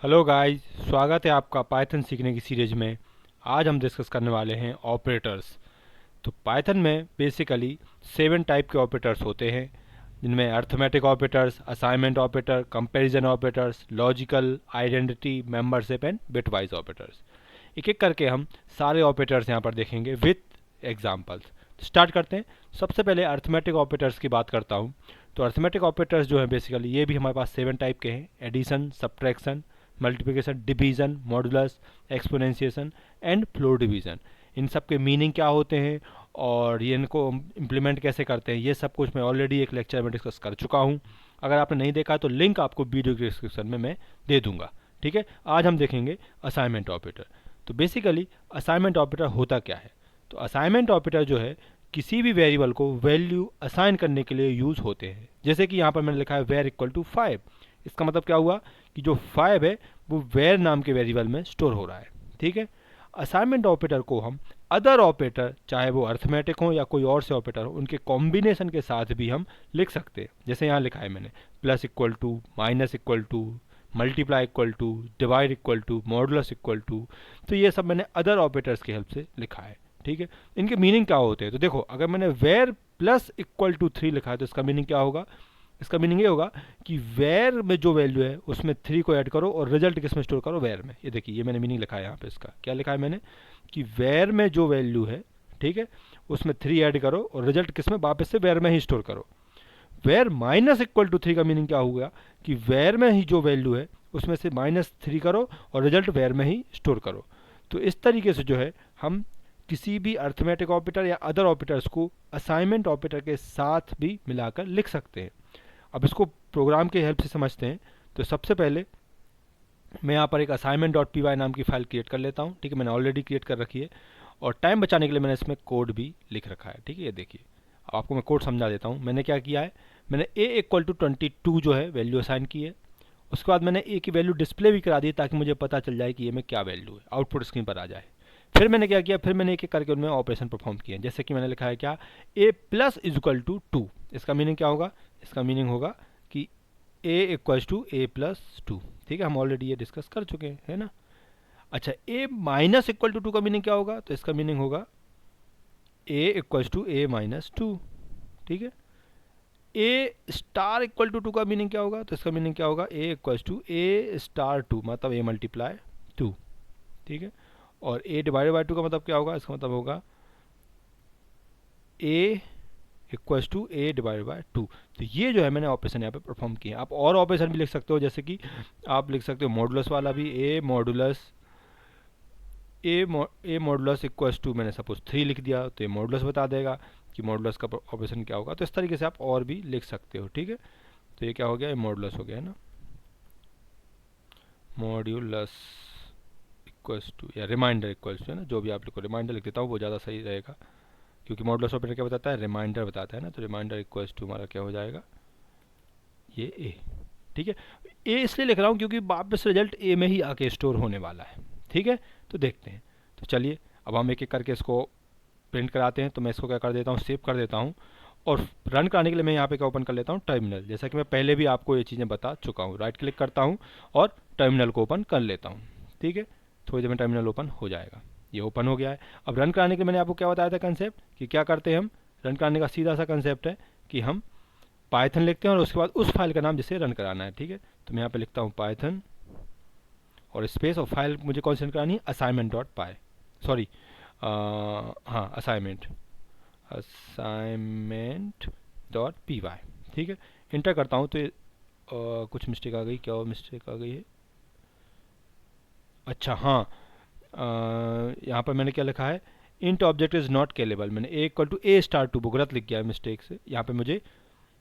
Hello guys, स्वागत है आपका पाइथन सीखने की सीरीज में। आज हम डिस्कस करने वाले हैं ऑपरेटर्स। तो पाइथन में बेसिकली 7 टाइप के ऑपरेटर्स होते हैं, जिनमें arithmetic operators, assignment operator, comparison operators, logical, identity, membership and bitwise operators. एक एक करके हम सारे ऑपरेटर्स यहाँ पर देखेंगे विथ एग्जाम्पल्स। स्टार्ट करते हैं। सबसे पहले अर्थमेटिक ऑपरेटर्स की बात करता हूँ। तो अर्थमेटिक ऑपरेटर्स जो है बेसिकली ये भी हमारे पास 7 टाइप के हैं: addition, subtraction, multiplication, division, modulus, exponentiation and floor division. इन सब के मीनिंग क्या होते हैं और ये इनको इम्प्लीमेंट कैसे करते हैं, ये सब कुछ मैं ऑलरेडी एक लेक्चर में डिस्कस कर चुका हूँ। अगर आपने नहीं देखा तो लिंक आपको वीडियो के डिस्क्रिप्शन में मैं दे दूंगा। ठीक है, आज हम देखेंगे असाइनमेंट ऑपरेटर। तो बेसिकली असाइनमेंट ऑपरेटर होता क्या है? तो असाइनमेंट ऑपरेटर जो है किसी भी वेरिएबल को वैल्यू असाइन करने के लिए यूज होते हैं। जैसे कि यहाँ पर मैंने लिखा है वेर इक्वल टू 5। इसका मतलब क्या हुआ कि जो 5 है वो वेर नाम के वेरिएबल में स्टोर हो रहा है। ठीक है, असाइनमेंट ऑपरेटर को हम अदर ऑपरेटर, चाहे वो अर्थमेटिक हो या कोई और से ऑपरेटर हो, उनके कॉम्बिनेशन के साथ भी हम लिख सकते हैं। जैसे यहाँ लिखा है मैंने plus equal to, minus equal to, multiply equal to, divide equal to, modulus equal to. तो ये सब मैंने अदर ऑपरेटर्स की हेल्प से लिखा है। ठीक है, इनके मीनिंग क्या होते हैं? तो देखो, अगर मैंने वेर प्लस इक्वल टू 3 लिखा है तो इसका मीनिंग क्या होगा? इसका मीनिंग ये होगा कि वेर में जो वैल्यू है उसमें 3 को ऐड करो और रिजल्ट किस में स्टोर करो? वेर में। ये देखिए, ये मैंने मीनिंग लिखा है यहाँ पे। इसका क्या लिखा है मैंने कि वेर में जो वैल्यू है, ठीक है, उसमें 3 ऐड करो और रिजल्ट किस में? वापस से वेर में ही स्टोर करो। वेर माइनस इक्वल टू 3 का मीनिंग क्या होगा कि वेर में ही जो वैल्यू है उसमें से -3 करो और रिजल्ट वेर में ही स्टोर करो। तो इस तरीके से जो है हम किसी भी अर्थमेटिक ऑपरेटर या अदर ऑपरेटर्स को असाइनमेंट ऑपरेटर के साथ भी मिलाकर लिख सकते हैं। अब इसको प्रोग्राम की हेल्प से समझते हैं। तो सबसे पहले मैं यहाँ पर एक असाइनमेंट डॉट पी वाई नाम की फाइल क्रिएट कर लेता हूँ। ठीक है, मैंने ऑलरेडी क्रिएट कर रखी है और टाइम बचाने के लिए मैंने इसमें कोड भी लिख रखा है। ठीक है, ये देखिए, आपको मैं कोड समझा देता हूँ। मैंने क्या किया है, मैंने a इक्वल टू 22 जो है वैल्यू असाइन की है। उसके बाद मैंने a की वैल्यू डिस्प्ले भी करा दी ताकि मुझे पता चल जाए कि ये में क्या वैल्यू है, आउटपुट स्क्रीन पर आ जाए। फिर मैंने क्या किया, फिर मैंने एक एक करके उनमें ऑपरेशन परफॉर्म किए। जैसे कि मैंने लिखा है क्या, a plus is equal to 2। इसका मीनिंग क्या होगा? इसका मीनिंग होगा कि a equals to a plus 2। ठीक है, हम ऑलरेडी ये डिस्कस कर चुके हैं, है ना। अच्छा, a माइनस इक्वल टू 2 का मीनिंग क्या होगा? तो इसका मीनिंग होगा a equals to a minus 2। ठीक है, a स्टार इक्वल टू 2 का मीनिंग क्या होगा? तो इसका मीनिंग क्या होगा? a equals to a star 2, मतलब a मल्टीप्लाई 2। ठीक है, और a डिवाइडेड बाई 2 का मतलब क्या होगा? इसका मतलब होगा a equals to a divided by 2। तो ये जो है मैंने ऑपरेशन यहाँ पे परफॉर्म किया। आप और ऑपरेशन भी लिख सकते हो, जैसे कि आप लिख सकते हो मॉडुलस वाला भी, ए मॉडुलस इक्वल्स टू, मैंने सपोज 3 लिख दिया तो ये मॉडुलस बता देगा कि मॉडुलस का ऑपरेशन क्या होगा। तो इस तरीके से आप और भी लिख सकते हो। ठीक है, तो ये क्या हो गया? ये मॉडुलस हो गया, है ना। मॉड्यूलस इक्वल्स टू या रिमाइंडर इक्वल्स टू, है ना, जो भी आप लिखो। रिमाइंडर लिख देता हूँ, वो ज़्यादा सही रहेगा, क्योंकि मॉडुलस ऑपरेटर क्या बताता है? रिमाइंडर बताता है ना। तो रिमाइंडर इक्वल्स टू हमारा क्या हो जाएगा? ये ए। ठीक है, ए इसलिए लिख रहा हूँ क्योंकि वापस रिजल्ट ए में ही आके स्टोर होने वाला है। ठीक है, तो देखते हैं। तो चलिए, अब हम एक एक करके इसको प्रिंट कराते हैं। तो मैं इसको क्या कर देता हूँ, सेव कर देता हूँ और रन कराने के लिए मैं यहाँ पे क्या ओपन कर लेता हूँ? टर्मिनल। जैसा कि मैं पहले भी आपको ये चीज़ें बता चुका हूँ। राइट क्लिक करता हूँ और टर्मिनल को ओपन कर लेता हूँ। ठीक है, थोड़ी देर में टर्मिनल ओपन हो जाएगा। ये ओपन हो गया है। अब रन कराने के लिए मैंने आपको क्या बताया था कंसेप्ट, कि क्या करते हैं हम? रन कराने का सीधा सा कंसेप्ट है कि हम पाइथन लिखते हैं और उसके बाद उस फाइल का नाम जिसे रन कराना है। ठीक है, तो मैं यहाँ पे लिखता हूँ पाइथन और स्पेस, और फाइल मुझे कौन सी रन करानी है? असाइनमेंट डॉट पाई, सॉरी, हाँ, असाइनमेंट डॉट पी वाई। ठीक है, इंटर करता हूँ तो कुछ मिस्टेक आ गई। क्या मिस्टेक आ गई है? अच्छा, हाँ, यहाँ पर मैंने क्या लिखा है? Int object is not callable. मैंने A equal to A star 2 गलत लिख गया है मिस्टेक से। यहाँ पे मुझे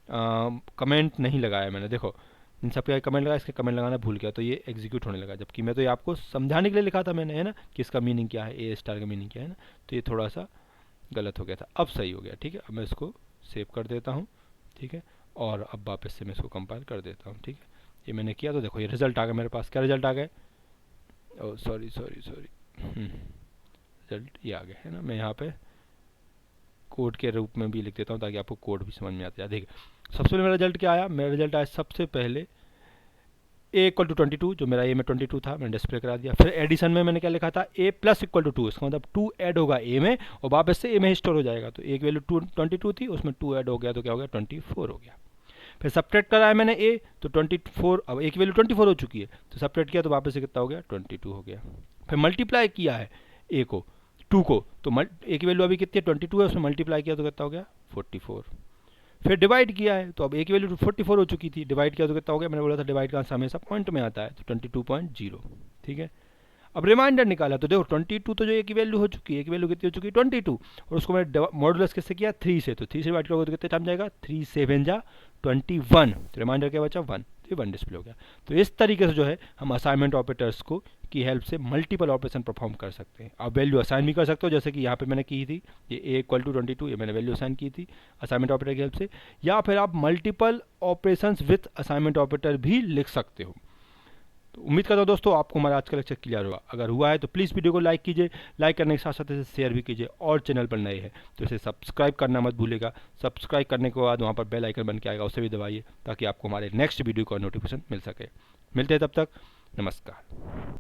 कमेंट नहीं लगाया मैंने। देखो, इन सब का कमेंट लगा, इसके कमेंट लगाना भूल गया तो ये एग्जीक्यूट होने लगा, जबकि मैं तो ये आपको समझाने के लिए लिखा था मैंने, है ना, कि इसका मीनिंग क्या है, ए स्टार का मीनिंग क्या है ना। तो ये थोड़ा सा गलत हो गया था, अब सही हो गया। ठीक है, अब मैं इसको सेव कर देता हूँ। ठीक है, और अब वापस से मैं इसको कंपाइल कर देता हूँ। ठीक है, ये मैंने किया तो देखो ये रिजल्ट आ गया मेरे पास। क्या रिजल्ट आ गए? ओ सॉरी सॉरी सॉरी, रिजल्ट ये आ गया, है ना। मैं यहाँ पे कोड के रूप में भी लिख देता हूँ ताकि आपको कोड भी समझ में आता है। देखिए, सबसे पहले मेरा रिजल्ट क्या आया? मेरा रिजल्ट आया सबसे पहले ए इक्वल टू 22, जो मेरा ए में 22 था, मैंने डिस्प्ले करा दिया। फिर एडिशन में मैंने क्या लिखा था, ए प्लस इक्वल टू 2, इसका मतलब 2 ऐड होगा ए में और वापस से ए में स्टोर हो जाएगा। तो ए की वैल्यू 22 थी, उसमें 2 ऐड हो गया तो क्या हो गया, 24 हो गया। फिर सब्ट्रैक्ट कराया मैंने ए, तो 24, अब ए की वैल्यू 24 हो चुकी है, तो सब्ट्रैक्ट किया तो वापस से कितना हो गया, 22 हो गया। फिर मल्टीप्लाई किया है ए को 2 को, तो ए की वैल्यू अभी कितनी है, 22 है, उसमें मल्टीप्लाई किया तो कितना हो गया, 44। फिर डिवाइड किया है, तो अब ए की वैल्यू 44 हो चुकी थी, डिवाइड किया तो कितना हो गया, मैंने बोला था डिवाइड का आंसर हमेशा पॉइंट में आता है, तो 22.0। ठीक है, अब रिमाइंडर निकाला तो देखो 22 तो जो ए की वैल्यू हो चुकी है, ए की वैल्यू कितनी हो चुकी है, 22, और उसको मैंने मॉडुलस किससे किया, 3 से, तो 3 से डिवाइड करोगे तो कितने टाइम जाएगा, 3 7 जा 21, तो रिमाइंडर क्या बचा 1, तो 1 डिस्प्ले हो गया। तो इस तरीके से जो है हम असाइनमेंट ऑपरेटर्स को की हेल्प से मल्टीपल ऑपरेशन परफॉर्म कर सकते हैं। आप वैल्यू असाइन भी कर सकते हो, जैसे कि यहाँ पे मैंने की थी, ये ए इक्वल टू 22, ये मैंने वैल्यू असाइन की थी असाइनमेंट ऑपरेटर की हेल्प से, या फिर आप multiple operations with assignment operator भी लिख सकते हो। तो उम्मीद करता हूँ दोस्तों आपको हमारा आज का लेक्चर क्लियर होगा। अगर हुआ है तो प्लीज़ वीडियो को लाइक कीजिए, लाइक करने के साथ साथ इसे शेयर भी कीजिए, और चैनल पर नए हैं तो इसे सब्सक्राइब करना मत भूलिएगा। सब्सक्राइब करने के बाद वहाँ पर बेल आइकन बन के आएगा, उसे भी दबाइए ताकि आपको हमारे नेक्स्ट वीडियो का नोटिफिकेशन मिल सके। मिलते हैं तब तक, नमस्कार।